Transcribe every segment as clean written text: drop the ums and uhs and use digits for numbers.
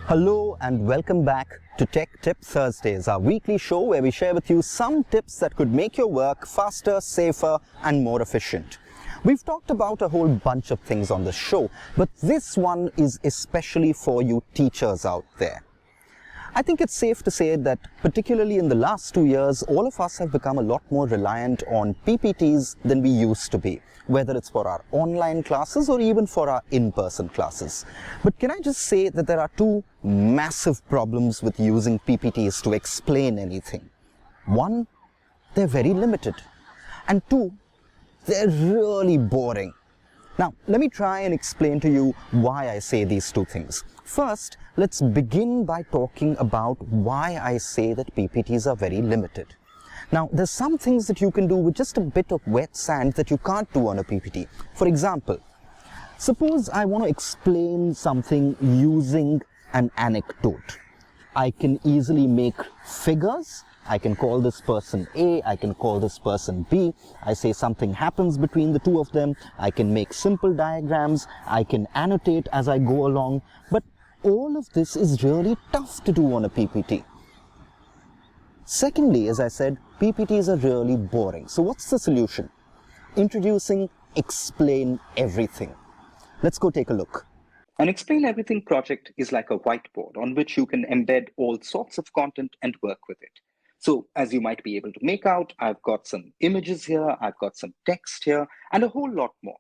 Hello and welcome back to Tech Tip Thursdays, our weekly show where we share with you some tips that could make your work faster, safer and more efficient. We've talked about a whole bunch of things on the show, but this one is especially for you teachers out there. I think it's safe to say that particularly in the last 2 years, all of us have become a lot more reliant on PPTs than we used to be, whether it's for our online classes or even for our in-person classes. But can I just say that there are two massive problems with using PPTs to explain anything. One, they're very limited. And two, they're really boring. Now, let me try and explain to you why I say these two things. First, let's begin by talking about why I say that PPTs are very limited. Now, there's some things that you can do with just a bit of wet sand that you can't do on a PPT. For example, suppose I want to explain something using an anecdote. I can easily make figures. I can call this person A, I can call this person B. I say something happens between the two of them. I can make simple diagrams. I can annotate as I go along. But all of this is really tough to do on a PPT. Secondly, as I said, PPTs are really boring. So what's the solution? Introducing Explain Everything. Let's go take a look. An Explain Everything project is like a whiteboard on which you can embed all sorts of content and work with it. So as you might be able to make out, I've got some images here, I've got some text here, and a whole lot more.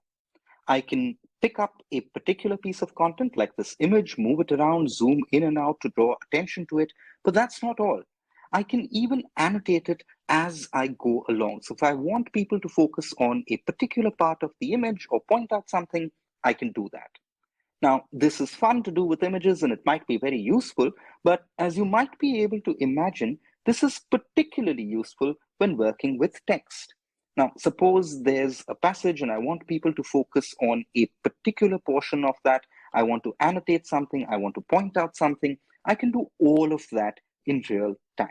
I can pick up a particular piece of content like this image, move it around, zoom in and out to draw attention to it, but that's not all. I can even annotate it as I go along. So if I want people to focus on a particular part of the image or point out something, I can do that. Now, this is fun to do with images and it might be very useful, but as you might be able to imagine, this is particularly useful when working with text. Now, suppose there's a passage and I want people to focus on a particular portion of that. I want to annotate something. I want to point out something. I can do all of that in real time.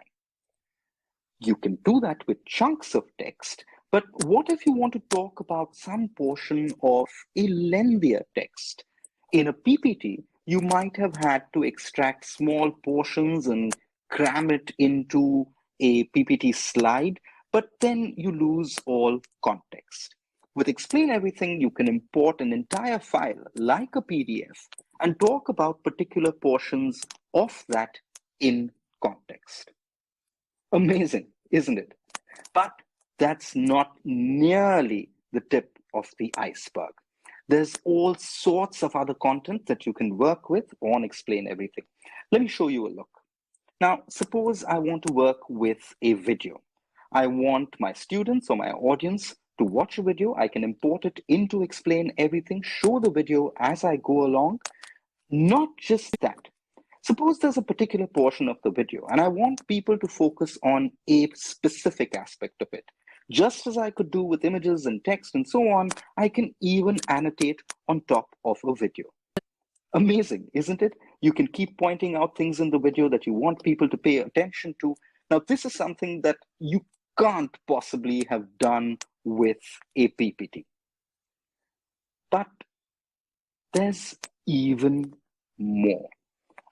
You can do that with chunks of text, but what if you want to talk about some portion of a lengthier text? In a PPT, you might have had to extract small portions and cram it into a PPT slide, but then you lose all context. With Explain Everything, you can import an entire file like a PDF and talk about particular portions of that in context. Amazing, isn't it? But that's not nearly the tip of the iceberg. There's all sorts of other content that you can work with on Explain Everything. Let me show you a look. Now, suppose I want to work with a video. I want my students or my audience to watch a video. I can import it into Explain Everything, show the video as I go along. Not just that. Suppose there's a particular portion of the video and I want people to focus on a specific aspect of it. Just as I could do with images and text and so on, I can even annotate on top of a video. Amazing, isn't it? You can keep pointing out things in the video that you want people to pay attention to. Now, this is something that you can't possibly have done with a PPT. But there's even more.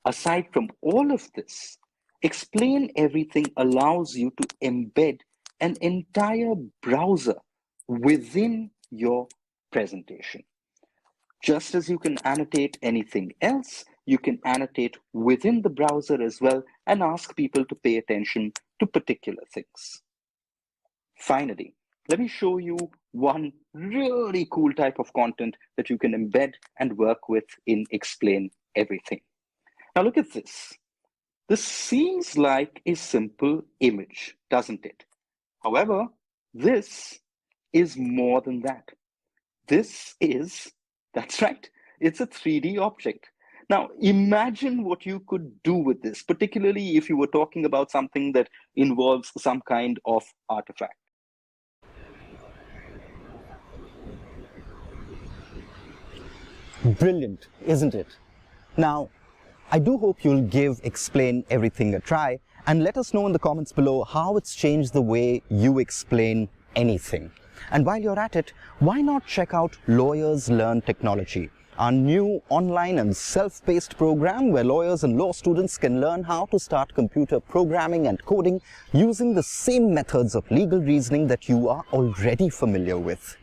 Aside from all of this, Explain Everything allows you to embed an entire browser within your presentation. Just as you can annotate anything else, you can annotate within the browser as well and ask people to pay attention to particular things. Finally, let me show you one really cool type of content that you can embed and work with in Explain Everything. Now look at this. This seems like a simple image, doesn't it? However, this is more than that. That's right, it's a 3D object. Now, imagine what you could do with this, particularly if you were talking about something that involves some kind of artifact. Brilliant, isn't it? Now, I do hope you'll give Explain Everything a try and let us know in the comments below how it's changed the way you explain anything. And while you're at it, why not check out Lawyers Learn Technology? our new online and self-paced program where lawyers and law students can learn how to start computer programming and coding using the same methods of legal reasoning that you are already familiar with.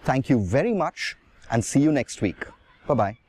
Thank you very much and see you next week. Bye-bye.